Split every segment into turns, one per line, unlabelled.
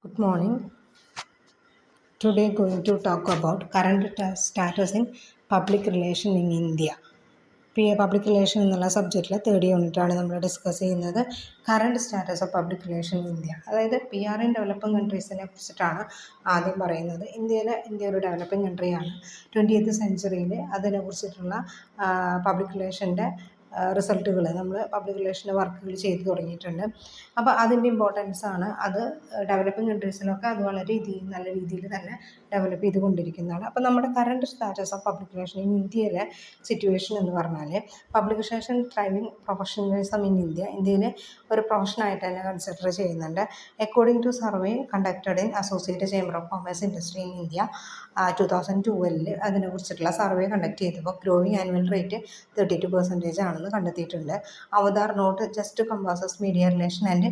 Good morning. Today going to talk about current status in public relation in India. Public relation എന്നുള്ള സബ്ജക്റ്റിലെ third യൂണിറ്റാണ് നമ്മൾ discuss ചെയ്യുന്നത്. Current status of public relation in India, അതായത് PR in developing കൺട്രീസിനെ കുറിച്ചിട്ടാണ് ആദ്യം പറയുന്നത്. India ഒരു developing കൺട്രിയാണ്. 20th സെഞ്ച്വറിയിൽ അതിനെക്കുറിച്ചിട്ടുള്ള public റിലേഷൻ്റെ റിസൾട്ടുകൾ നമ്മൾ പബ്ലിക് റിലേഷൻ്റെ വർക്കുകൾ ചെയ്തു തുടങ്ങിയിട്ടുണ്ട്. അപ്പോൾ അതിൻ്റെ ഇമ്പോർട്ടൻസ് ആണ്. അത് ഡെവലപ്പിംഗ് കൺട്രീസിലൊക്കെ അത് വളരെ നല്ല രീതിയിൽ തന്നെ ഡെവലപ്പ് ചെയ്തുകൊണ്ടിരിക്കുന്നതാണ്. അപ്പോൾ നമ്മുടെ current status of public relation in ഇന്ത്യയിലെ സിറ്റുവേഷൻ എന്ന് പറഞ്ഞാൽ public relation driving professionalism in ഇന്ത്യയിൽ ഒരു പ്രൊഫഷനായിട്ട് തന്നെ കൺസിഡർ ചെയ്യുന്നുണ്ട്. According to survey conducted in associated chamber of commerce industry in India 2012 അതിനെക്കുറിച്ചിട്ടുള്ള സർവേ കണ്ടക്ട് ചെയ്തപ്പോൾ ഗ്രോയിങ് ആനുവൽ റേറ്റ് 32% ആണെന്ന് കണ്ടെത്തിയിട്ടുണ്ട്. അവതാർ not just compasses media relation and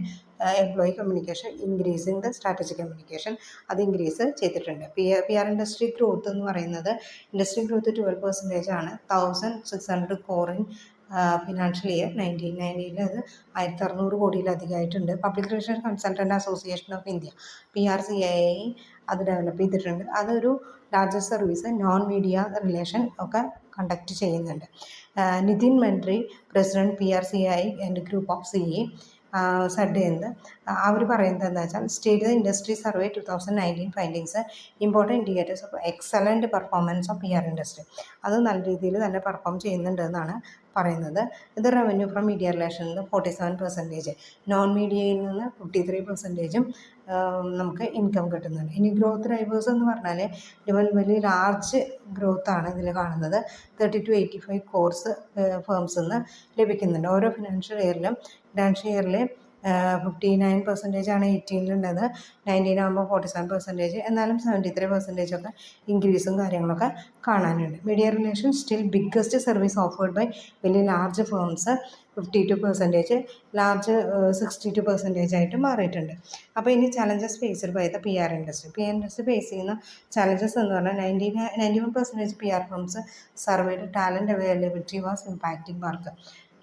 employee communication increasing the strategic communication അത് ഇൻക്രീസ് ചെയ്തിട്ടുണ്ട്. PR industry growth എന്ന് പറയുന്നത് industry growth 12% ആണ്. 1600 crore ഇൻ ഫിനാൻഷ്യൽ ഇയർ 1990 അത് 1600 കോടിയിലധികമായിട്ടുണ്ട്. Public relation consultant association of India PRCII അത് ഡെവലപ്പ് ചെയ്തിട്ടുണ്ട്. അതൊരു largest service non media relation ഒക്കെ കണ്ടക്ട് ചെയ്യുന്നുണ്ട്. Nitin Mantri president PRCII and group of CE said ചെയ്യുന്നത് അവർ പറയുന്നത് എന്താ വെച്ചാൽ state the industry survey 2019 findings important indicators of excellent performance of PR industry അത് നല്ല രീതിയിൽ തന്നെ പെർഫോം ചെയ്യുന്നുണ്ട് എന്നാണ് പറയുന്നത്. ഇത് റവന്യൂ ഫ്രം മീഡിയ റിലേഷനിൽ നിന്ന് 47%, നോൺ മീഡിയയിൽ നിന്ന് 53%, നമുക്ക് ഇൻകം കിട്ടുന്നുണ്ട്. ഇനി ഗ്രോത്ത് ഡ്രൈവേഴ്സ് എന്ന് പറഞ്ഞാൽ വലിയ ലാർജ് ഗ്രോത്താണ് ഇതിൽ കാണുന്നത്. 30 to 85 കോഴ്സ് ഫേംസിൽ നിന്ന് ലഭിക്കുന്നുണ്ട്. ഓരോ ഫിനാൻഷ്യൽ ഇയറിൽ 59% ആണ് 18-ലുള്ളത്. 19 ആകുമ്പോൾ 47%, എന്നാലും 73% ഒക്കെ ഇൻക്രീസും കാര്യങ്ങളൊക്കെ കാണാനുണ്ട്. Media relation still biggest service offered by വലിയ ലാർജ് ഫേംസ് 52%, ലാർജ് 62% ആയിട്ട് മാറിയിട്ടുണ്ട്. അപ്പോൾ ഇനി challenges faced by the PR industry face ചെയ്യുന്ന ചലഞ്ചസ് എന്ന് പറഞ്ഞാൽ 91% PR firms surveyed talent availability was impacting work.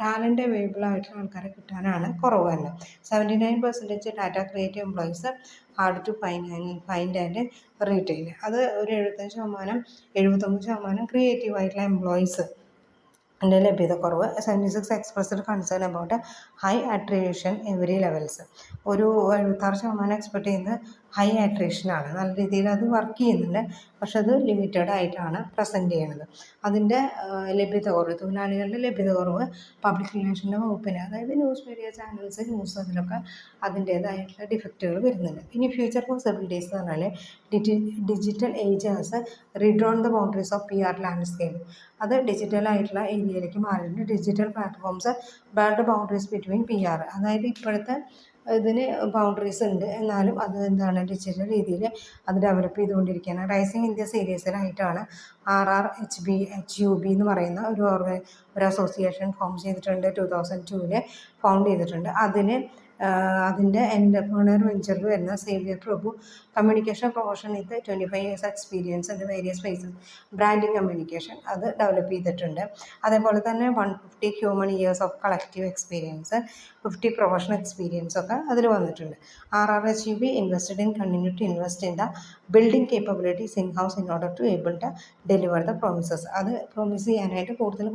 Talent available ആയിട്ടുള്ള ആൾക്കാരെ കിട്ടാനാണ് കുറവ് തന്നെ. 79% data creative employees hard to find and retain. അത് ഒരു 75% ക്രിയേറ്റീവ് ആയിട്ടുള്ള എംപ്ലോയീസ് എൻ്റെ ലഭ്യത കുറവ്. 76 expressed concern about high attribution every levels. ഒരു 76% എക്സ്പെക്ട് ചെയ്യുന്നത് ഹൈ അട്രിബ്യൂഷനാണ്. നല്ല രീതിയിൽ അത് വർക്ക് ചെയ്യുന്നുണ്ട്, പക്ഷെ അത് ലിമിറ്റഡ് ആയിട്ടാണ് പ്രസൻറ്റ് ചെയ്യുന്നത്. അതിൻ്റെ ലഭ്യത കുറവ്, തൊഴിലാളികളുടെ ലഭ്യത കുറവ് പബ്ലിക് റിലേഷൻ്റെ വകുപ്പിന്, അതായത് ന്യൂസ് മീഡിയ ചാനൽസ് ന്യൂസ് അതിലൊക്കെ അതിൻ്റേതായിട്ടുള്ള ഡിഫക്റ്റുകൾ വരുന്നുണ്ട്. ഇനി ഫ്യൂച്ചർ പോസിബിലിറ്റീസ് എന്ന് പറഞ്ഞാൽ digital age has redrawn the boundaries of PR landscape. അത് ഡിജിറ്റലായിട്ടുള്ള ഏരിയയിലേക്ക് മാറിയിട്ടുണ്ട്. Digital platforms blurred boundaries between PR, അതായത് ഇപ്പോഴത്തെ ഇതിന് ബൗണ്ടറീസ് ഉണ്ട്, എന്നാലും അത് എന്താണ് ഡിജിറ്റൽ രീതിയിൽ അത് ഡെവലപ്പ് ചെയ്തുകൊണ്ടിരിക്കുകയാണ്. റൈസിങ് ഇന്ത്യ സീരീസിലായിട്ടാണ് RRHB എന്ന് പറയുന്ന ഒരു അസോസിയേഷൻ ഫോം ചെയ്തിട്ടുണ്ട്. 2002 ഫൗണ്ട് ചെയ്തിട്ടുണ്ട്. അതിൻ്റെ എൻ്റർപ്രണർ വെഞ്ചറിൽ വരുന്ന Xavier Prabhu communication profession with 25 years experience in various phases branding communication അത് ഡെവലപ്പ് ചെയ്തിട്ടുണ്ട്. അതേപോലെ തന്നെ 150 human years of collective experience, 50 professional experience ഒക്കെ അതിൽ വന്നിട്ടുണ്ട്. RRHB invested in continue to invest in the building capabilities in house in order to able to deliver the promises. അത് promise ചെയ്യാനായിട്ട് കൂടുതൽ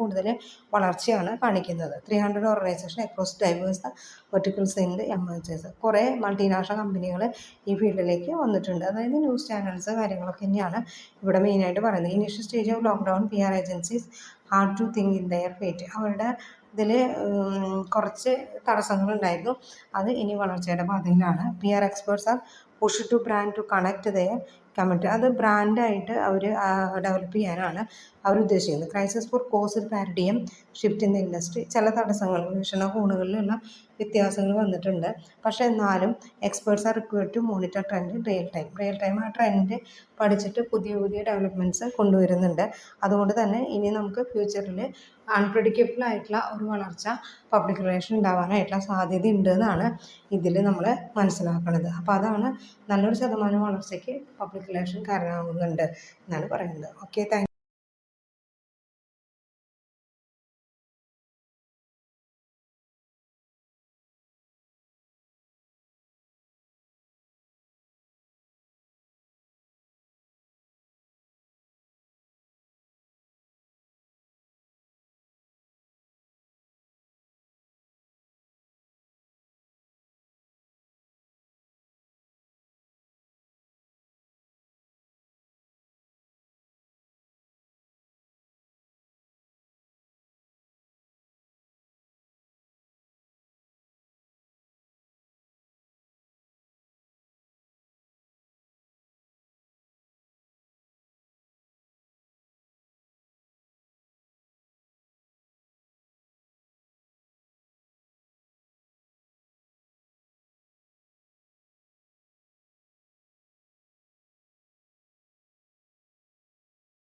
വളർച്ചയാണ് കാണിക്കുന്നത്. 300 organisation across diverse verticals in the emergence. കുറേ multinational കമ്പനികൾ ഈ ഫീൽഡിലേക്ക് വന്നിട്ടുണ്ട്. അതായത് ന്യൂസ് ചാനൽസ് കാര്യങ്ങളൊക്കെ തന്നെയാണ് ഇവിടെ മെയിനായിട്ട് പറയുന്നത്. Initial stage of lockdown PR agencies hard to think in their fate. അവരുടെ ഇതിൽ കുറച്ച് തടസ്സങ്ങളുണ്ടായിരുന്നു, അത് ഇനി വളർച്ചയുടെ പാതയിലാണ്. PR experts are push to brand to connect their commit. അത് ബ്രാൻഡായിട്ട് അവർ ഡെവലപ്പ് ചെയ്യാനാണ് അവർ ഉദ്ദേശിക്കുന്നത്. Crisis forecast paradigm shift in the industry. ചില തടസ്സങ്ങൾ വീക്ഷണകോണുകളിലുള്ള വ്യത്യാസങ്ങൾ വന്നിട്ടുണ്ട്, പക്ഷേ എന്നാലും experts are required to monitor trend real time. ആ ട്രെൻഡ് പഠിച്ചിട്ട് പുതിയ ഡെവലപ്മെൻറ്റ്സ് കൊണ്ടുവരുന്നുണ്ട്. അതുകൊണ്ട് തന്നെ ഇനി നമുക്ക് ഫ്യൂച്ചറിൽ അൺപ്രഡിക്റ്റബിൾ ആയിട്ടുള്ള ഒരു വളർച്ച പബ്ലിക് റിലേഷൻ ഉണ്ടാവാനായിട്ടുള്ള സാധ്യത ഉണ്ട് എന്നാണ് ഇതിൽ നമ്മൾ മനസ്സിലാക്കുന്നത്. അപ്പോൾ അതാണ് നല്ലൊരു ശതമാനം വളർച്ചയ്ക്ക് പബ്ലിക് റിലേഷൻ കാരണമാകുന്നുണ്ട് എന്നാണ് പറയുന്നത്. Okay, thank